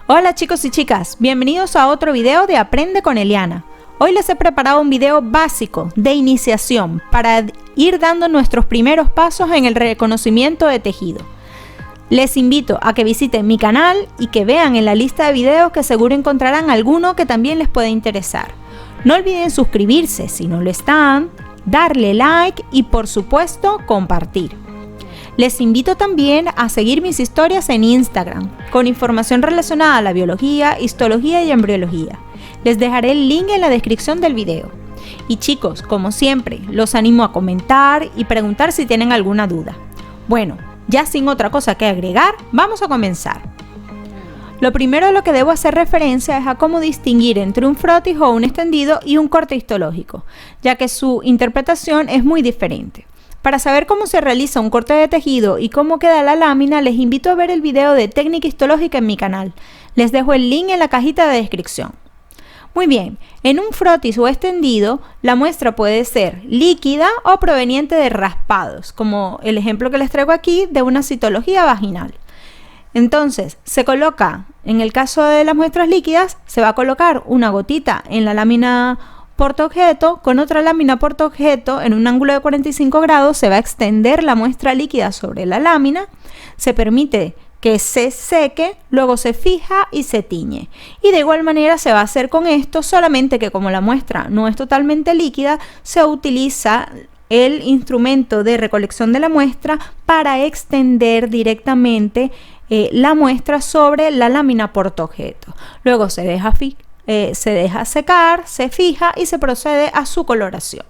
Hola chicos y chicas, bienvenidos a otro video de Aprende con Eliana. Hoy les he preparado un video básico de iniciación para ir dando nuestros primeros pasos en el reconocimiento de tejido. Les invito a que visiten mi canal y que vean en la lista de videos que seguro encontrarán alguno que también les pueda interesar. No olviden suscribirse si no lo están, darle like y por supuesto compartir. Les invito también a seguir mis historias en Instagram, con información relacionada a la biología, histología y embriología. Les dejaré el link en la descripción del video. Y chicos, como siempre, los animo a comentar y preguntar si tienen alguna duda. Bueno, ya sin otra cosa que agregar, vamos a comenzar. Lo primero a lo que debo hacer referencia es a cómo distinguir entre un frotis o un extendido y un corte histológico, ya que su interpretación es muy diferente. Para saber cómo se realiza un corte de tejido y cómo queda la lámina, les invito a ver el video de técnica histológica en mi canal. Les dejo el link en la cajita de descripción. Muy bien, en un frotis o extendido, la muestra puede ser líquida o proveniente de raspados, como el ejemplo que les traigo aquí de una citología vaginal. Entonces, se coloca, en el caso de las muestras líquidas, se va a colocar una gotita en la lámina portaobjeto, con otra lámina portaobjeto en un ángulo de 45 grados, se va a extender la muestra líquida sobre la lámina, se permite que se seque, luego se fija y se tiñe. Y de igual manera se va a hacer con esto, solamente que como la muestra no es totalmente líquida, se utiliza el instrumento de recolección de la muestra para extender directamente la muestra sobre la lámina portaobjeto. Luego se deja secar, se fija y se procede a su coloración.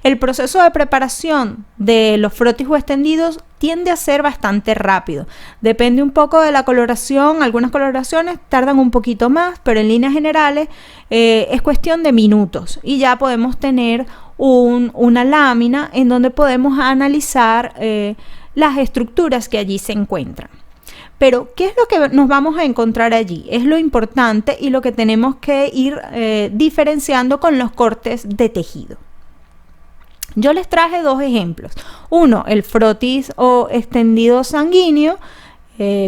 El proceso de preparación de los frotis o extendidos tiende a ser bastante rápido. Depende un poco de la coloración. Algunas coloraciones tardan un poquito más, pero en líneas generales es cuestión de minutos y ya podemos tener una lámina en donde podemos analizar las estructuras que allí se encuentran. Pero, ¿qué es lo que nos vamos a encontrar allí? Es lo importante y lo que tenemos que ir diferenciando con los cortes de tejido. Yo les traje dos ejemplos. Uno, el frotis o extendido sanguíneo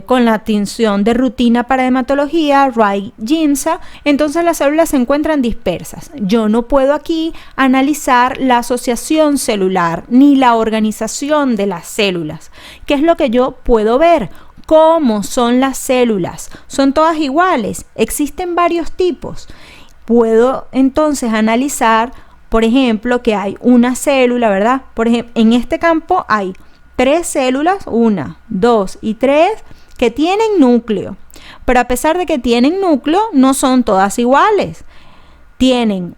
con la tinción de rutina para hematología, Wright-Ginza. Entonces las células se encuentran dispersas. Yo no puedo aquí analizar la asociación celular ni la organización de las células. ¿Qué es lo que yo puedo ver? ¿Cómo son las células? ¿Son todas iguales? ¿Existen varios tipos? Puedo entonces analizar, por ejemplo, que hay una célula, ¿verdad? Por ejemplo, en este campo hay 3 células, 1, 2 y 3, que tienen núcleo. Pero a pesar de que tienen núcleo, no son todas iguales.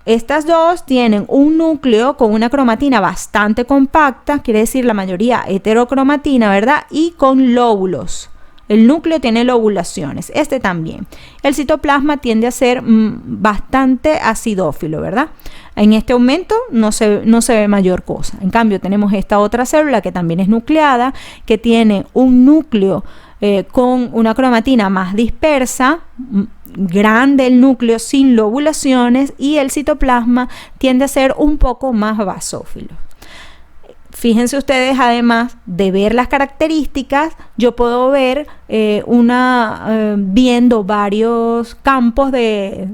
Estas dos tienen un núcleo con una cromatina bastante compacta, quiere decir la mayoría heterocromatina, ¿verdad? Y con lóbulos. El núcleo tiene lobulaciones, este también. El citoplasma tiende a ser bastante acidófilo, ¿verdad? En este aumento no se ve mayor cosa. En cambio, tenemos esta otra célula que también es nucleada, que tiene un núcleo con una cromatina más dispersa, grande el núcleo sin lobulaciones, y el citoplasma tiende a ser un poco más basófilo. Fíjense ustedes, además de ver las características, yo puedo ver viendo varios campos del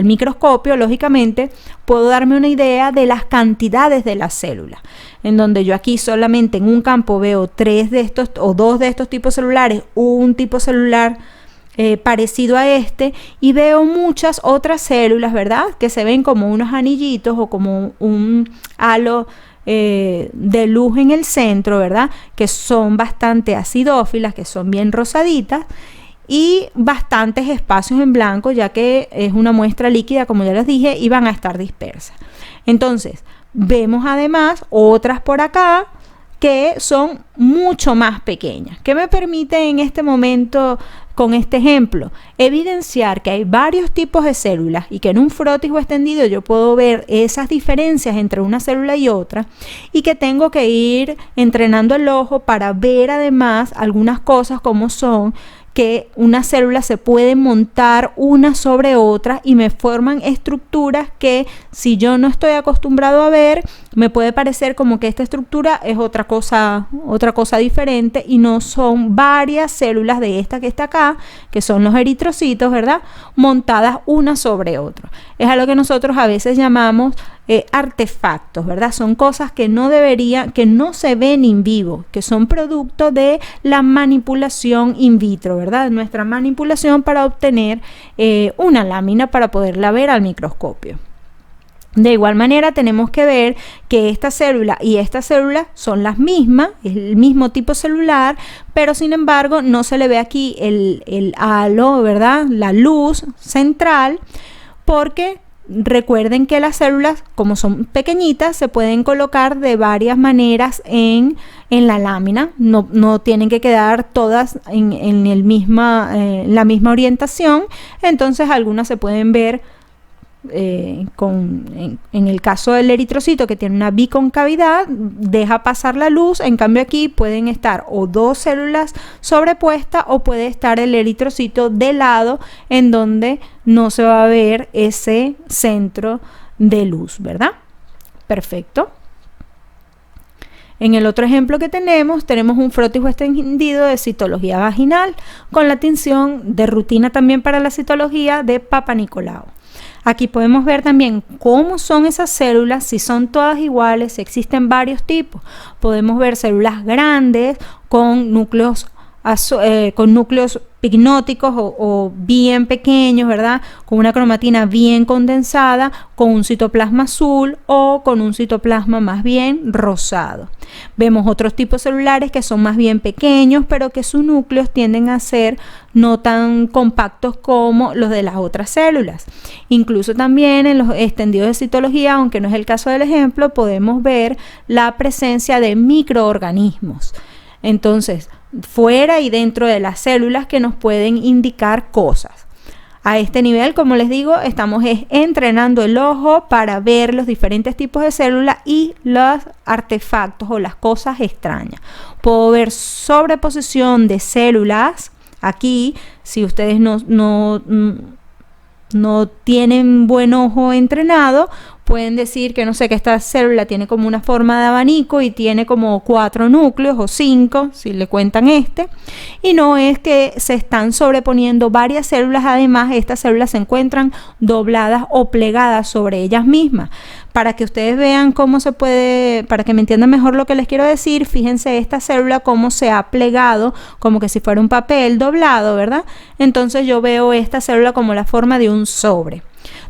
microscopio, lógicamente, puedo darme una idea de las cantidades de las células. En donde yo aquí solamente en un campo veo 3 de estos o 2 de estos tipos celulares, un tipo celular parecido a este, y veo muchas otras células, ¿verdad? Que se ven como unos anillitos o como un halo de luz en el centro, ¿verdad? Que son bastante acidófilas, que son bien rosaditas, y bastantes espacios en blanco, ya que es una muestra líquida, como ya les dije, y van a estar dispersas. Entonces, vemos además otras por acá que son mucho más pequeñas. ¿Qué me permite en este momento, con este ejemplo, evidenciar que hay varios tipos de células y que en un frotis o extendido yo puedo ver esas diferencias entre una célula y otra, y que tengo que ir entrenando el ojo para ver además algunas cosas como son que una célula se puede montar una sobre otra y me forman estructuras que si yo no estoy acostumbrado a ver, me puede parecer como que esta estructura es otra cosa diferente y no son varias células de esta que está acá, que son los eritrocitos, ¿verdad? Montadas una sobre otra. Es a lo que nosotros a veces llamamos artefactos, ¿verdad? Son cosas que no se ven en vivo, que son producto de la manipulación in vitro, ¿verdad? Nuestra manipulación para obtener una lámina para poderla ver al microscopio. De igual manera tenemos que ver que esta célula y esta célula son las mismas, es el mismo tipo celular, pero sin embargo no se le ve aquí el halo, ¿verdad? La luz central, porque recuerden que las células, como son pequeñitas, se pueden colocar de varias maneras en la lámina, no tienen que quedar todas en la misma orientación, entonces algunas se pueden ver en el caso del eritrocito, que tiene una biconcavidad, deja pasar la luz. En cambio aquí pueden estar o dos células sobrepuestas o puede estar el eritrocito de lado, en donde no se va a ver ese centro de luz, ¿verdad? Perfecto. En el otro ejemplo que tenemos un frotijo extendido de citología vaginal con la tinción de rutina también para la citología de Papa Nicolau. Aquí podemos ver también cómo son esas células, si son todas iguales, si existen varios tipos. Podemos ver células grandes con núcleos pignóticos o bien pequeños, ¿verdad? Con una cromatina bien condensada, con un citoplasma azul o con un citoplasma más bien rosado. Vemos otros tipos celulares que son más bien pequeños, pero que sus núcleos tienden a ser no tan compactos como los de las otras células. Incluso también en los extendidos de citología, aunque no es el caso del ejemplo, podemos ver la presencia de microorganismos. Entonces, fuera y dentro de las células que nos pueden indicar cosas. A este nivel, como les digo, estamos entrenando el ojo para ver los diferentes tipos de células y los artefactos o las cosas extrañas. Puedo ver sobreposición de células. Aquí, si ustedes no tienen buen ojo entrenado, pueden decir que no sé, que esta célula tiene como una forma de abanico y tiene como 4 núcleos o 5, si le cuentan y no es que se están sobreponiendo varias células. Además, estas células se encuentran dobladas o plegadas sobre ellas mismas. Para que ustedes vean cómo se puede, para que me entiendan mejor lo que les quiero decir, fíjense esta célula cómo se ha plegado, como que si fuera un papel doblado, ¿verdad? Entonces yo veo esta célula como la forma de un sobre.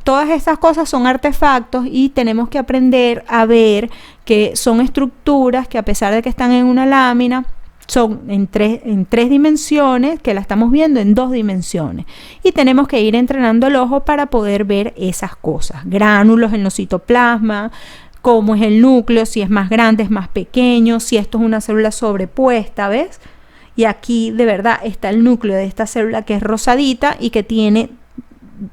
Todas estas cosas son artefactos y tenemos que aprender a ver que son estructuras que, a pesar de que están en una lámina, son en tres dimensiones, que la estamos viendo en 2 dimensiones, y tenemos que ir entrenando el ojo para poder ver esas cosas. Gránulos en los citoplasmas, cómo es el núcleo, si es más grande, es más pequeño, si esto es una célula sobrepuesta, ¿ves? Y aquí de verdad está el núcleo de esta célula que es rosadita y que tiene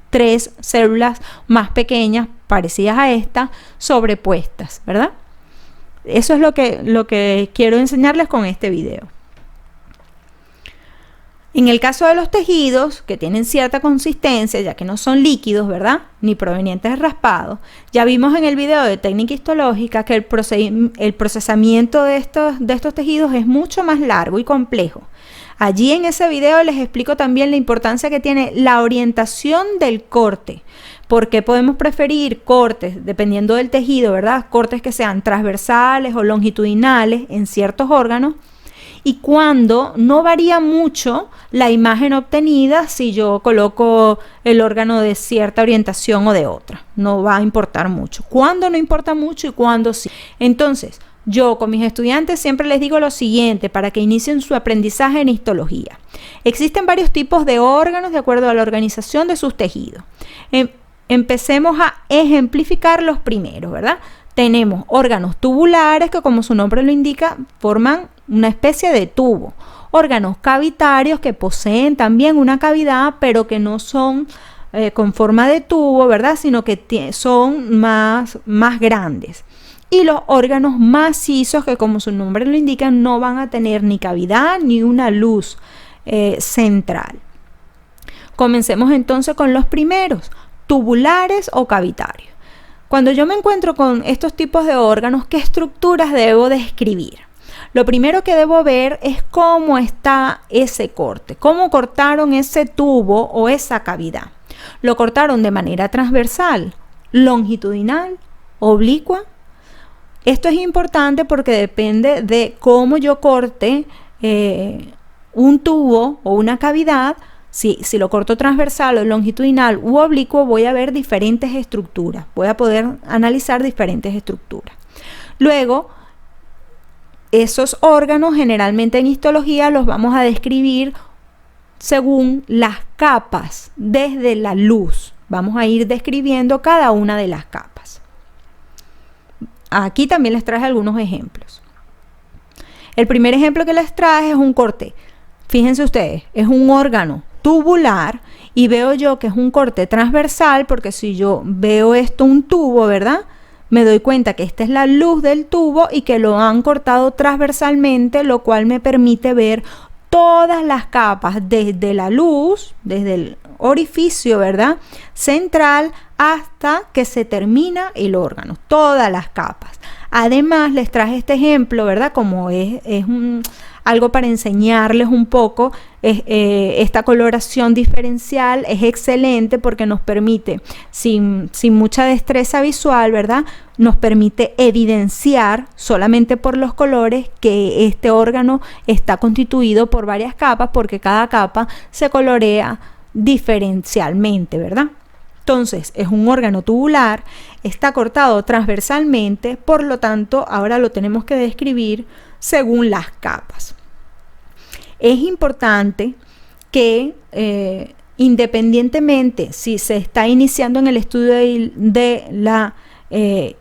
3 células más pequeñas parecidas a esta sobrepuestas, ¿verdad? Eso es lo que quiero enseñarles con este video. En el caso de los tejidos, que tienen cierta consistencia, ya que no son líquidos, ¿verdad?, ni provenientes de raspado, ya vimos en el video de técnica histológica que el procesamiento de estos tejidos es mucho más largo y complejo. Allí en ese video les explico también la importancia que tiene la orientación del corte. Porque podemos preferir cortes, dependiendo del tejido, ¿verdad? Cortes que sean transversales o longitudinales en ciertos órganos. Y cuando no varía mucho la imagen obtenida si yo coloco el órgano de cierta orientación o de otra. No va a importar mucho. Cuando no importa mucho y cuando sí. Entonces, yo con mis estudiantes siempre les digo lo siguiente para que inicien su aprendizaje en histología. Existen varios tipos de órganos de acuerdo a la organización de sus tejidos. Empecemos a ejemplificar los primeros, ¿verdad? Tenemos órganos tubulares que, como su nombre lo indica, forman una especie de tubo. Órganos cavitarios que poseen también una cavidad, pero que no son con forma de tubo, ¿verdad? Sino que son más grandes. Y los órganos macizos que, como su nombre lo indica, no van a tener ni cavidad ni una luz central. Comencemos entonces con los primeros, tubulares o cavitarios. Cuando yo me encuentro con estos tipos de órganos, ¿qué estructuras debo describir? Lo primero que debo ver es cómo está ese corte, cómo cortaron ese tubo o esa cavidad. ¿Lo cortaron de manera transversal, longitudinal, oblicua? Esto es importante porque depende de cómo yo corte un tubo o una cavidad. Si lo corto transversal o longitudinal u oblicuo, voy a ver diferentes estructuras. Voy a poder analizar diferentes estructuras. Luego, esos órganos generalmente en histología los vamos a describir según las capas desde la luz. Vamos a ir describiendo cada una de las capas. Aquí también les traje algunos ejemplos. El primer ejemplo que les traje es un corte. Fíjense ustedes, es un órgano tubular y veo yo que es un corte transversal, porque si yo veo esto un tubo, ¿verdad? Me doy cuenta que esta es la luz del tubo y que lo han cortado transversalmente, lo cual me permite ver todas las capas desde la luz, desde el orificio, ¿verdad?, central hasta que se termina el órgano, todas las capas. Además, les traje este ejemplo, ¿verdad?, como algo para enseñarles un poco. Esta coloración diferencial es excelente porque nos permite, sin mucha destreza visual, ¿verdad?, nos permite evidenciar solamente por los colores que este órgano está constituido por varias capas, porque cada capa se colorea diferencialmente, ¿verdad? Entonces, es un órgano tubular, está cortado transversalmente, por lo tanto, ahora lo tenemos que describir según las capas. Es importante que independientemente si se está iniciando en el estudio de la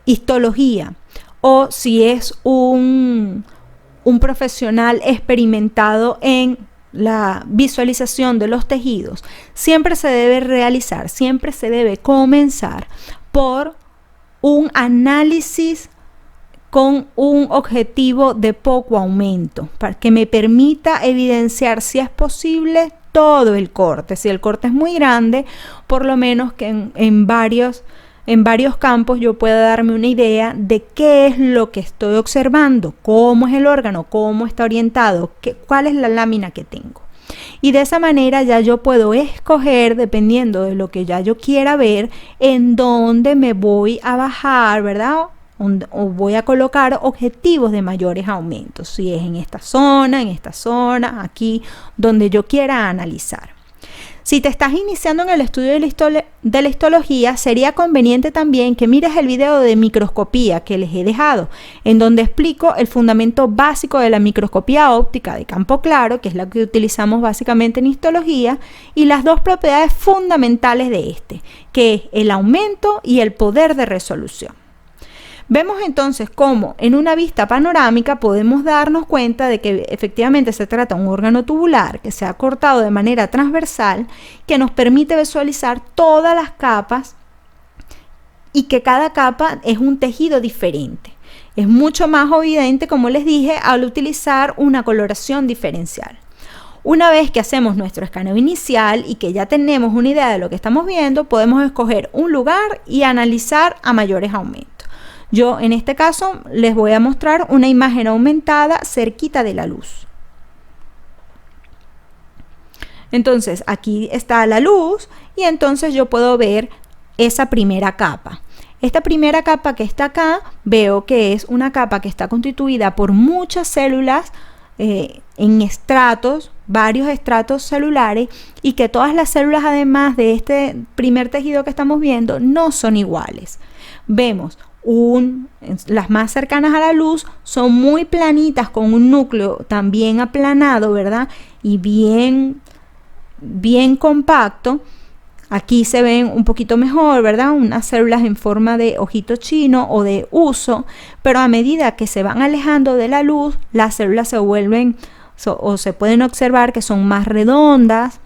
histología o si es un profesional experimentado en la visualización de los tejidos, siempre se debe comenzar por un análisis con un objetivo de poco aumento, para que me permita evidenciar, si es posible, todo el corte. Si el corte es muy grande, por lo menos que en varios campos yo pueda darme una idea de qué es lo que estoy observando, cómo es el órgano, cómo está orientado, cuál es la lámina que tengo. Y de esa manera ya yo puedo escoger, dependiendo de lo que ya yo quiera ver, en dónde me voy a bajar, ¿verdad?, o voy a colocar objetivos de mayores aumentos, si es en esta zona, aquí, donde yo quiera analizar. Si te estás iniciando en el estudio de la histología, sería conveniente también que mires el video de microscopía que les he dejado, en donde explico el fundamento básico de la microscopía óptica de campo claro, que es la que utilizamos básicamente en histología, y las dos propiedades fundamentales de este, que es el aumento y el poder de resolución. Vemos entonces cómo en una vista panorámica podemos darnos cuenta de que efectivamente se trata de un órgano tubular que se ha cortado de manera transversal, que nos permite visualizar todas las capas y que cada capa es un tejido diferente. Es mucho más evidente, como les dije, al utilizar una coloración diferencial. Una vez que hacemos nuestro escaneo inicial y que ya tenemos una idea de lo que estamos viendo, podemos escoger un lugar y analizar a mayores aumentos. Yo en este caso les voy a mostrar una imagen aumentada cerquita de la luz. Entonces aquí está la luz y entonces yo puedo ver esa primera capa. Esta primera capa que está acá, veo que es una capa que está constituida por muchas células en estratos, varios estratos celulares, y que todas las células, además de este primer tejido que estamos viendo, no son iguales. Vemos las más cercanas a la luz son muy planitas, con un núcleo también aplanado, ¿verdad?, y bien compacto. Aquí se ven un poquito mejor, ¿verdad?, unas células en forma de ojito chino o de huso, pero a medida que se van alejando de la luz, las células se vuelven o se pueden observar que son más redondas,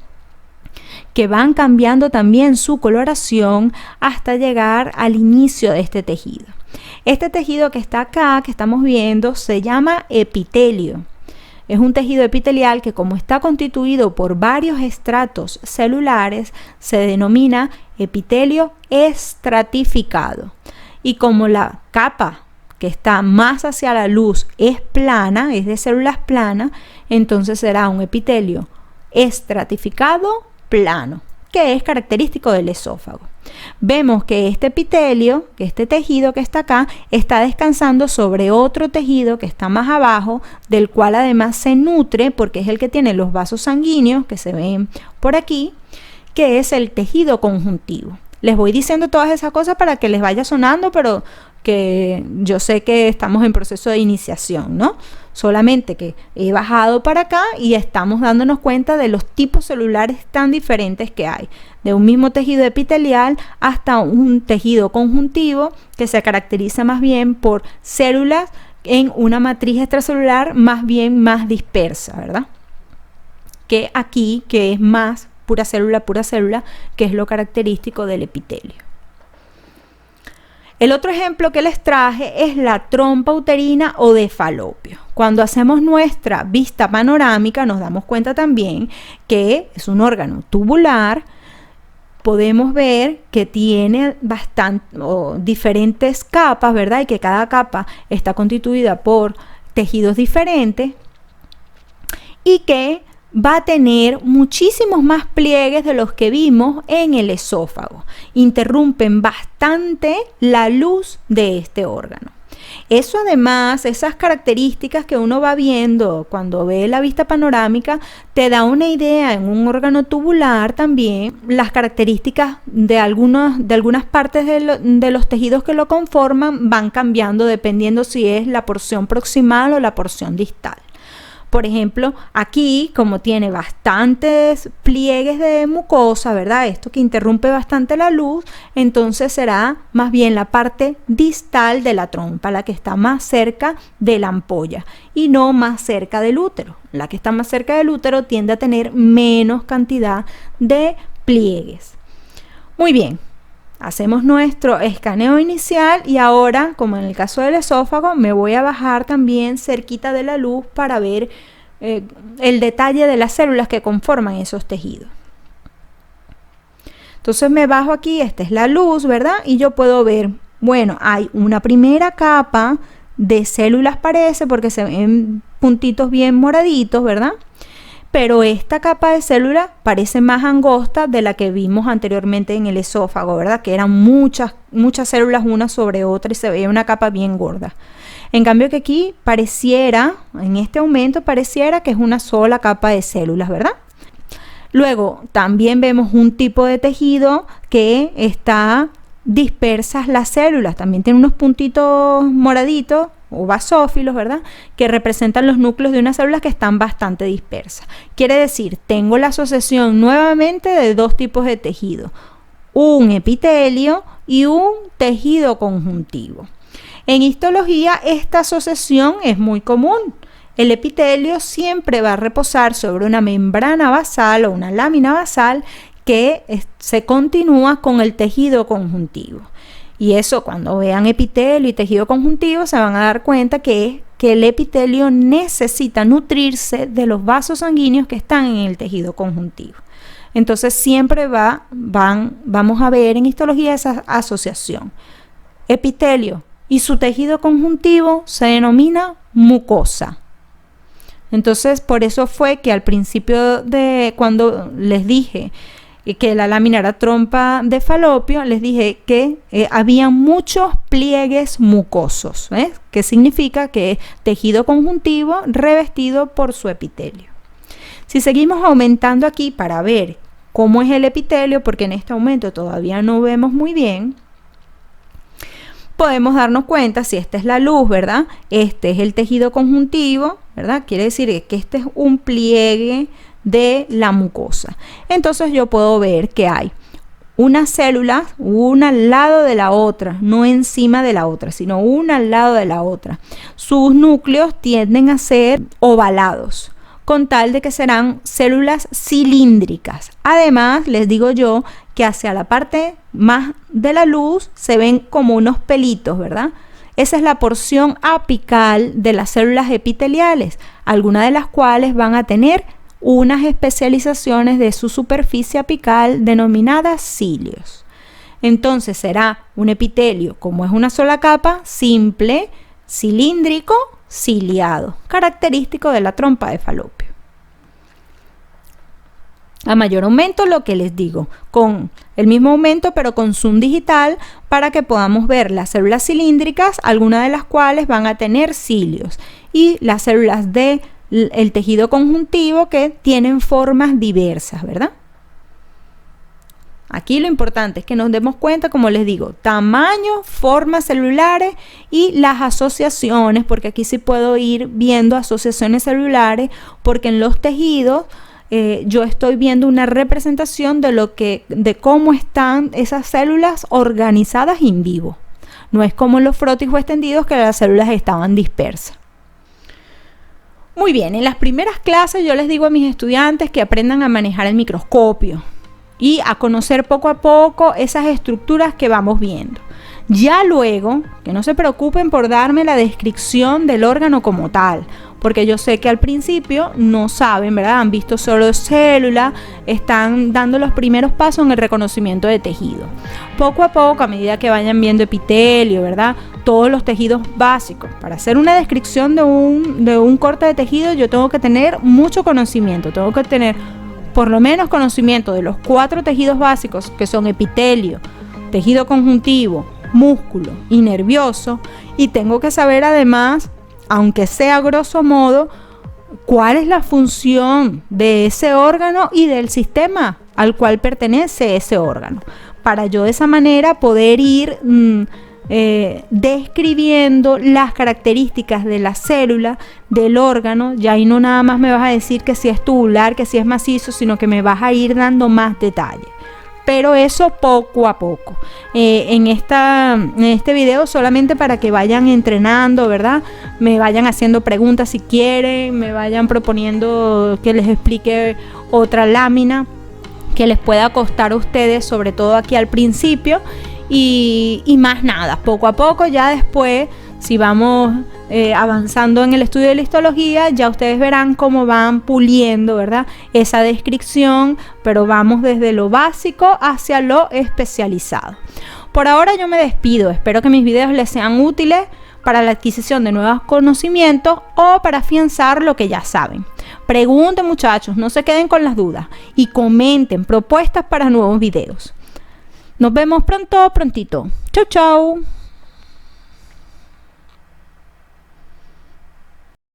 que van cambiando también su coloración hasta llegar al inicio de este tejido. Este tejido que está acá, que estamos viendo, se llama epitelio. Es un tejido epitelial que, como está constituido por varios estratos celulares, se denomina epitelio estratificado. Y como la capa que está más hacia la luz es plana, es de células planas, entonces será un epitelio estratificado plano, que es característico del esófago. Vemos que este epitelio, que este tejido que está acá, está descansando sobre otro tejido que está más abajo, del cual además se nutre, porque es el que tiene los vasos sanguíneos que se ven por aquí, que es el tejido conjuntivo. Les voy diciendo todas esas cosas para que les vaya sonando, pero que yo sé que estamos en proceso de iniciación, ¿no? Solamente que he bajado para acá y estamos dándonos cuenta de los tipos celulares tan diferentes que hay, de un mismo tejido epitelial hasta un tejido conjuntivo que se caracteriza más bien por células en una matriz extracelular más bien más dispersa, ¿verdad? Que aquí, que es más pura célula, que es lo característico del epitelio. El otro ejemplo que les traje es la trompa uterina o de Falopio. Cuando hacemos nuestra vista panorámica nos damos cuenta también que es un órgano tubular. Podemos ver que tiene diferentes capas, ¿verdad? Y que cada capa está constituida por tejidos diferentes y que va a tener muchísimos más pliegues de los que vimos en el esófago. Interrumpen bastante la luz de este órgano. Eso además, esas características que uno va viendo cuando ve la vista panorámica, te da una idea en un órgano tubular también, las características de algunas partes de los tejidos que lo conforman van cambiando dependiendo si es la porción proximal o la porción distal. Por ejemplo, aquí, como tiene bastantes pliegues de mucosa, ¿verdad? Esto que interrumpe bastante la luz, entonces será más bien la parte distal de la trompa, la que está más cerca de la ampolla y no más cerca del útero. La que está más cerca del útero tiende a tener menos cantidad de pliegues. Muy bien. Hacemos nuestro escaneo inicial y ahora, como en el caso del esófago, me voy a bajar también cerquita de la luz para ver el detalle de las células que conforman esos tejidos. Entonces me bajo aquí, esta es la luz, ¿verdad? Y yo puedo ver, bueno, hay una primera capa de células parece, porque se ven puntitos bien moraditos, ¿verdad? Pero esta capa de células parece más angosta de la que vimos anteriormente en el esófago, ¿verdad? Que eran muchas células una sobre otra y se veía una capa bien gorda. En cambio que aquí pareciera, en este aumento pareciera que es una sola capa de células, ¿verdad? Luego también vemos un tipo de tejido que está dispersas las células, también tiene unos puntitos moraditos o basófilos, ¿verdad? Que representan los núcleos de unas células que están bastante dispersas. Quiere decir, tengo la asociación nuevamente de dos tipos de tejido, un epitelio y un tejido conjuntivo. En histología esta asociación es muy común. El epitelio siempre va a reposar sobre una membrana basal o una lámina basal que se continúa con el tejido conjuntivo. Y eso, cuando vean epitelio y tejido conjuntivo, se van a dar cuenta que el epitelio necesita nutrirse de los vasos sanguíneos que están en el tejido conjuntivo. Entonces siempre vamos a ver en histología esa asociación. Epitelio y su tejido conjuntivo se denomina mucosa. Entonces por eso fue que al principio de cuando les dije que la lámina era trompa de Falopio, les dije que había muchos pliegues mucosos, que significa que es tejido conjuntivo revestido por su epitelio. Si seguimos aumentando aquí para ver cómo es el epitelio, porque en este aumento todavía no vemos muy bien, podemos darnos cuenta, si esta es la luz, ¿verdad? Este es el tejido conjuntivo, ¿verdad? Quiere decir que este es un pliegue de la mucosa. Entonces yo puedo ver que hay unas células, una al lado de la otra, no encima de la otra, sino una al lado de la otra. Sus núcleos tienden a ser ovalados, con tal de que serán células cilíndricas. Además, les digo yo que hacia la parte más de la luz se ven como unos pelitos, ¿verdad? Esa es la porción apical de las células epiteliales, algunas de las cuales van a tener unas especializaciones de su superficie apical denominadas cilios. Entonces será un epitelio, como es una sola capa, simple, cilíndrico, ciliado, característico de la trompa de Falopio. A mayor aumento, lo que les digo, con el mismo aumento pero con zoom digital para que podamos ver las células cilíndricas, algunas de las cuales van a tener cilios, y las células del tejido conjuntivo que tienen formas diversas, ¿verdad? Aquí lo importante es que nos demos cuenta, como les digo, tamaño, formas celulares y las asociaciones, porque aquí sí puedo ir viendo asociaciones celulares, porque en los tejidos yo estoy viendo una representación de cómo están esas células organizadas in vivo. No es como en los frotis o extendidos que las células estaban dispersas. Muy bien, en las primeras clases yo les digo a mis estudiantes que aprendan a manejar el microscopio y a conocer poco a poco esas estructuras que vamos viendo. Ya luego, que no se preocupen por darme la descripción del órgano como tal, porque yo sé que al principio no saben, ¿verdad? Han visto solo células, están dando los primeros pasos en el reconocimiento de tejido. Poco a poco, a medida que vayan viendo epitelio, ¿verdad? Todos los tejidos básicos. Para hacer una descripción de un corte de tejido, yo tengo que tener mucho conocimiento, tengo que tener por lo menos conocimiento de los 4 tejidos básicos, que son epitelio, tejido conjuntivo, músculo y nervioso, y tengo que saber además, aunque sea grosso modo, cuál es la función de ese órgano y del sistema al cual pertenece ese órgano, para yo de esa manera poder ir describiendo las características de la célula, del órgano. Ya ahí no nada más me vas a decir que si es tubular, que si es macizo, sino que me vas a ir dando más detalles. Pero eso poco a poco. En este video solamente para que vayan entrenando, ¿verdad? Me vayan haciendo preguntas si quieren, me vayan proponiendo que les explique otra lámina que les pueda costar a ustedes, sobre todo aquí al principio. Y más nada, poco a poco, ya después, si vamos avanzando en el estudio de la histología, ya ustedes verán cómo van puliendo, ¿verdad?, esa descripción, pero vamos desde lo básico hacia lo especializado. Por ahora yo me despido, espero que mis videos les sean útiles para la adquisición de nuevos conocimientos o para afianzar lo que ya saben. Pregunten, muchachos, no se queden con las dudas y comenten propuestas para nuevos videos. Nos vemos prontito. Chau, chau.